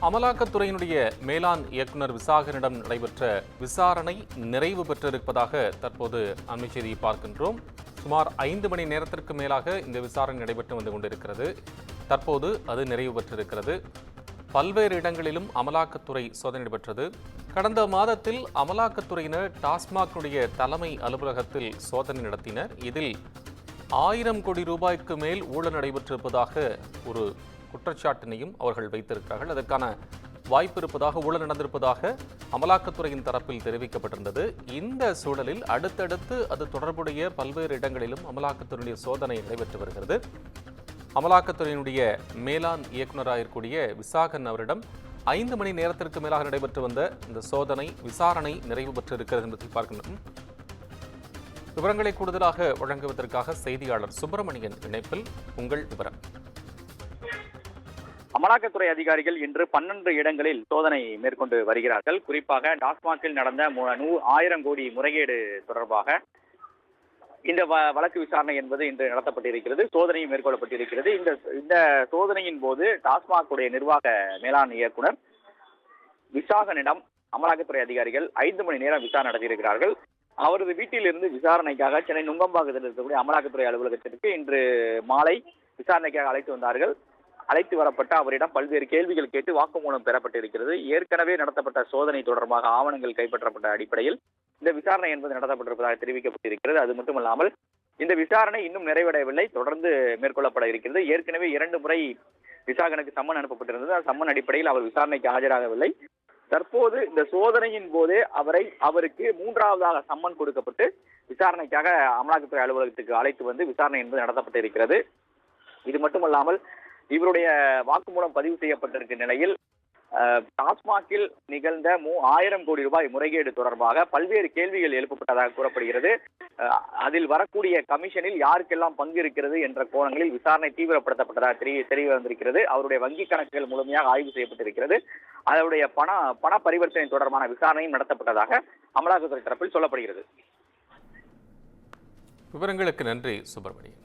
அமலாக்கத்துறையினுடைய மேலாண் இயக்குநர் விசாகனிடம் நடைபெற்ற விசாரணை நிறைவு பெற்றிருப்பதாக தற்போது அண்மை செய்தியை பார்க்கின்றோம். சுமார் 5 மணி நேரத்திற்கு மேலாக இந்த விசாரணை நடைபெற்று வந்து கொண்டிருக்கிறது. தற்போது அது நிறைவு பெற்றிருக்கிறது. பல்வேறு இடங்களிலும் அமலாக்கத்துறை சோதனை நடைபெற்றது. கடந்த மாதத்தில் அமலாக்கத்துறையினர் டாஸ்மாகுடைய தலைமை அலுவலகத்தில் சோதனை நடத்தினர். இதில் 1000 கோடி ரூபாய்க்கு மேல் ஊழல் நடைபெற்றிருப்பதாக ஒரு குற்றச்சாட்டினையும் அவர்கள் வைத்திருக்கிறார்கள். அதற்கான வாய்ப்பு இருப்பதாக, ஊழல் நடந்திருப்பதாக அமலாக்கத்துறையின் தரப்பில் தெரிவிக்கப்பட்டிருந்தது. இந்த சூழலில் அடுத்தடுத்து அது தொடர்புடைய பல்வேறு இடங்களிலும் அமலாக்கத்துறையினுடைய சோதனை நடைபெற்று வருகிறது. அமலாக்கத்துறையினுடைய மேலாண் இயக்குநராக இருக்கக்கூடிய விசாகன் அவரிடம் 5 மணி நேரத்திற்கு மேலாக நடைபெற்று வந்த இந்த சோதனை விசாரணை நிறைவு பெற்றிருக்கிறது என்பதை பார்க்கின்றோம். விவரங்களை கூடுதலாக வழங்குவதற்காக செய்தியாளர் சுப்பிரமணியன் இணைப்பில். உங்கள் விவரம். அமலாக்கத்துறை அதிகாரிகள் இன்று 12 இடங்களில் சோதனை மேற்கொண்டு வருகிறார்கள். குறிப்பாக டாஸ்மாகில் நடந்த 1000 கோடி முறைகேடு தொடர்பாக இந்த வழக்கு விசாரணை என்பது இன்று நடத்தப்பட்டிருக்கிறது. சோதனையும் மேற்கொள்ளப்பட்டிருக்கிறது. இந்த சோதனையின் போது டாஸ்மாகுடைய நிர்வாக மேலாண் இயக்குனர் விசாகனிடம் அமலாக்கத்துறை அதிகாரிகள் 5 மணி நேரம் விசாரணை நடத்தியிருக்கிறார்கள். அவரது வீட்டிலிருந்து விசாரணைக்காக சென்னை நுங்கம்பாக்கத்தில் இருக்கக்கூடிய அமலாக்கத்துறை அலுவலகத்திற்கு இன்று மாலை விசாரணைக்காக அழைத்து வந்தார்கள். அழைத்து வரப்பட்ட அவரிடம் பல்வேறு கேள்விகள் கேட்டு வாக்குமூலம் பெறப்பட்டிருக்கிறது. ஏற்கனவே நடத்தப்பட்ட சோதனை தொடர்பாக ஆவணங்கள் கைப்பற்றப்பட்ட அடிப்படையில் இந்த விசாரணை என்பது நடத்தப்பட்டிருப்பதாக தெரிவிக்கப்பட்டிருக்கிறது. அது மட்டுமல்லாமல் இந்த விசாரணை இன்னும் நிறைவடையவில்லை, தொடர்ந்து மேற்கொள்ளப்பட இருக்கிறது. ஏற்கனவே 2 முறை விசாகனுக்கு சம்மன் அனுப்பப்பட்டிருந்தது. அந்த சம்மன் அடிப்படையில் அவர் விசாரணைக்கு ஆஜராகவில்லை. தற்போது இந்த சோதனையின் போதே அவருக்கு 3வதாக சம்மன் கொடுக்கப்பட்டு விசாரணைக்காக அமலாக்கத்துறை அலுவலகத்துக்கு அழைத்து வந்து விசாரணை என்பது நடத்தப்பட்டிருக்கிறது. இது மட்டுமல்லாமல் இவருடைய வாக்குமூலம் பதிவு செய்யப்பட்டிருக்க நிலையில் டாஸ்மாகில் நிகழ்ந்த 1000 கோடி ரூபாய் முறைகேடு தொடர்பாக பல்வேறு கேள்விகள் எழுப்பப்பட்டதாக கூறப்படுகிறது. அதில் வரக்கூடிய கமிஷனில் யாருக்கெல்லாம் பங்கு இருக்கிறது என்ற கோணங்களில் விசாரணை தீவிரப்படுத்தப்பட்டதாக தெரிய வந்திருக்கிறது. அவருடைய வங்கி கணக்குகள் முழுமையாக ஆய்வு செய்யப்பட்டிருக்கிறது. அவருடைய பண பரிவர்த்தனை தொடர்பான விசாரணையும் நடத்தப்பட்டதாக அமலாக்கத்துறை தரப்பில் சொல்லப்படுகிறது. விவரங்களுக்கு நன்றி சுப்பிரமணியன்.